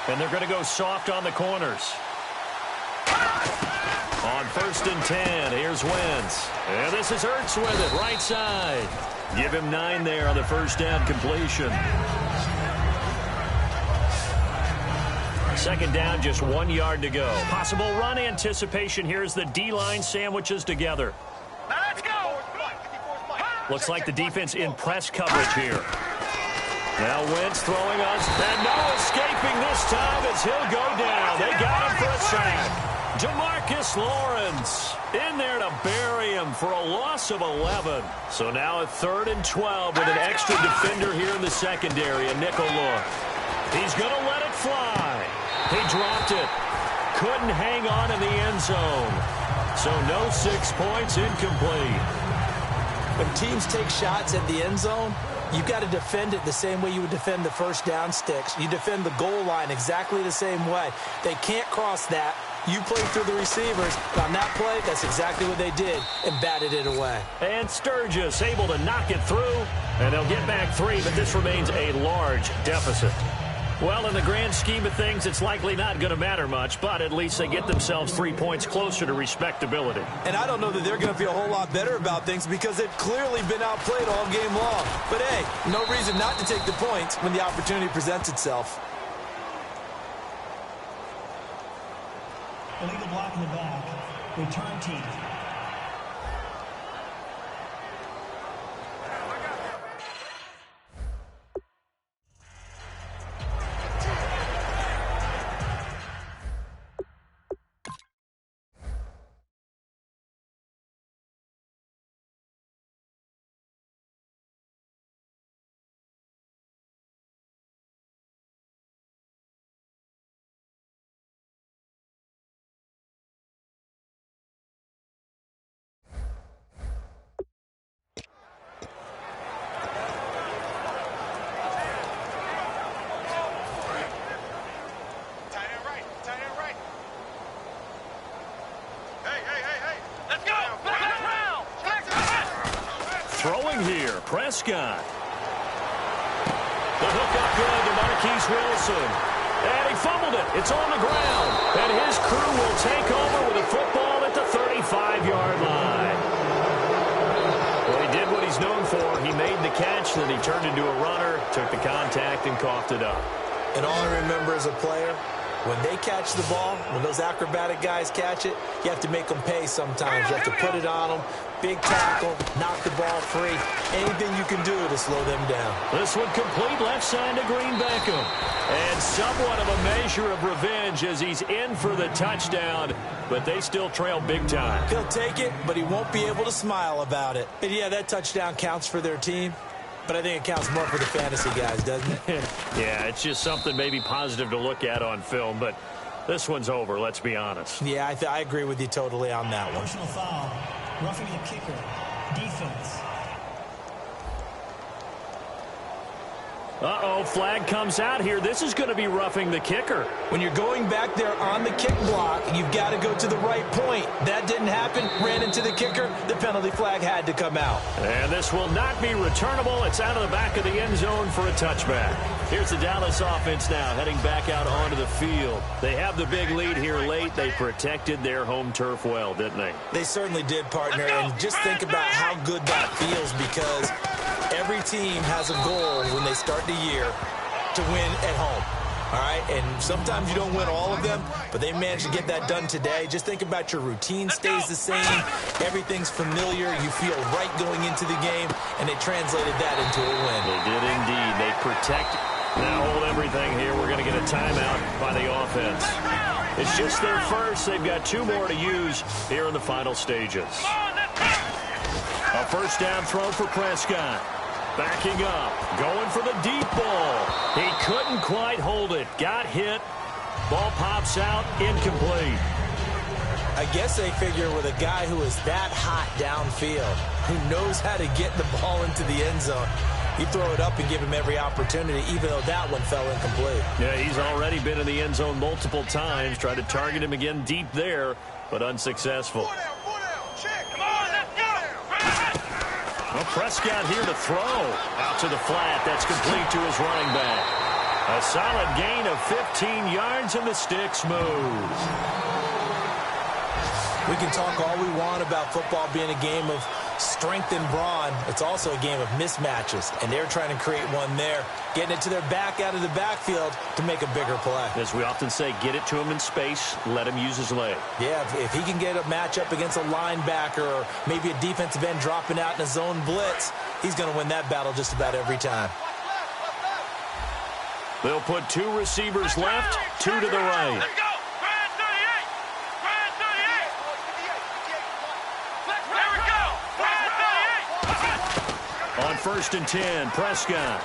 And they're going to go soft on the corners. On 1st and 10, here's Wentz. And this is Ertz with it, right side. Give him 9 there on the 1st down completion. 2nd down, just 1 yard to go. Possible run anticipation here as the D-line sandwiches together. Now let's go. Looks like the defense in press coverage here. Now Wentz throwing us, and no escaping this time as he'll go down. They got him for a sack. Demarcus Lawrence. In there to bury him for a loss of 11. So now a 3rd and 12 with an extra defender here in the secondary, a nickel look. He's going to let it fly. He dropped it. Couldn't hang on in the end zone. So no 6 points, incomplete. When teams take shots at the end zone, you've got to defend it the same way you would defend the first down sticks. You defend the goal line exactly the same way. They can't cross that. You play through the receivers. On that play, that's exactly what they did and batted it away. And Sturgis able to knock it through, and they'll get back 3, but this remains a large deficit. Well, in the grand scheme of things, it's likely not going to matter much, but at least they get themselves 3 points closer to respectability. And I don't know that they're going to feel a whole lot better about things because they've clearly been outplayed all game long. But, hey, no reason not to take the points when the opportunity presents itself. Illegal block in the back. Return team. Throwing here, Prescott. The hook up good to Marquise Wilson. And he fumbled it. It's on the ground. And his crew will take over with a football at the 35-yard line. Well, he did what he's known for. He made the catch, then he turned into a runner, took the contact, and coughed it up. And all I remember as a player, when they catch the ball, when those acrobatic guys catch it, you have to make them pay sometimes. You have to put it on them. Big tackle, knock the ball free. Anything you can do to slow them down. This one complete left side to Green Beckham. And somewhat of a measure of revenge as he's in for the touchdown, but they still trail big time. He'll take it, but he won't be able to smile about it. And yeah, that touchdown counts for their team, but I think it counts more for the fantasy guys, doesn't it? Yeah, it's just something maybe positive to look at on film, but this one's over, let's be honest. Yeah, I agree with you totally on that one. Personal foul. Roughing the kicker. Defense. Uh-oh, flag comes out here. This is going to be roughing the kicker. When you're going back there on the kick block, you've got to go to the right point. That didn't happen. Ran into the kicker. The penalty flag had to come out. And this will not be returnable. It's out of the back of the end zone for a touchback. Here's the Dallas offense now heading back out onto the field. They have the big lead here late. They protected their home turf well, didn't they? They certainly did, partner. And just think about how good that feels because every team has a goal when they start the year to win at home. All right, and sometimes you don't win all of them, but they managed to get that done today. Just think about your routine stays the same. Everything's familiar. You feel right going into the game, and they translated that into a win. They did indeed. They protect. Now hold everything here. We're going to get a timeout by the offense. It's just their first. They've got 2 more to use here in the final stages. A first down throw for Prescott. Backing up, going for the deep ball. He couldn't quite hold it. Got hit. Ball pops out, incomplete. I guess they figure with a guy who is that hot downfield, who knows how to get the ball into the end zone, you throw it up and give him every opportunity, even though that one fell incomplete. Yeah, he's already been in the end zone multiple times. Tried to target him again deep there, but unsuccessful. Well, Prescott here to throw. Out to the flat. That's complete to his running back. A solid gain of 15 yards, and the sticks move. We can talk all we want about football being a game of strength and brawn. It's also a game of mismatches, and they're trying to create one there, getting it to their back out of the backfield to make a bigger play. As we often say, get it to him in space, let him use his leg. Yeah, if he can get a matchup against a linebacker or maybe a defensive end dropping out in a zone blitz, he's going to win that battle just about every time. They'll put 2 receivers left, 2 to the right. Let's go. Grand 38. Grand 38. first and 10. Prescott.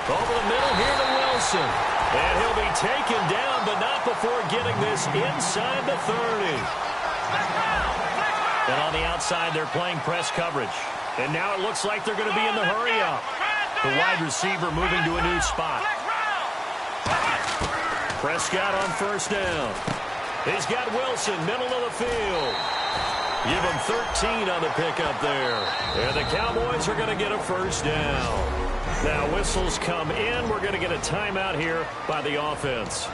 Over the middle here to Wilson. And he'll be taken down, but not before getting this inside the 30. And on the outside, they're playing press coverage. And now it looks like they're going to be in the hurry-up. The wide receiver moving to a new spot. Prescott on first down. He's got Wilson, middle of the field. Give him 13 on the pickup there. And the Cowboys are going to get a first down. Now whistles come in. We're going to get a timeout here by the offense.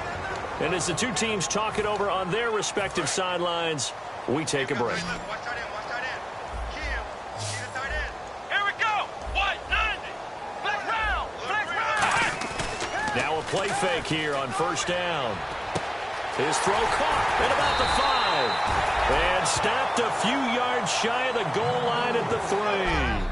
And as the two teams talk it over on their respective sidelines, we take a break. Watch tight end, watch tight end. Kim, see the tight end. Here we go. White 90. Flex round. Flex round. Now a play fake here on first down. His throw caught at about the 5. And stopped a few yards shy of the goal line at the 3.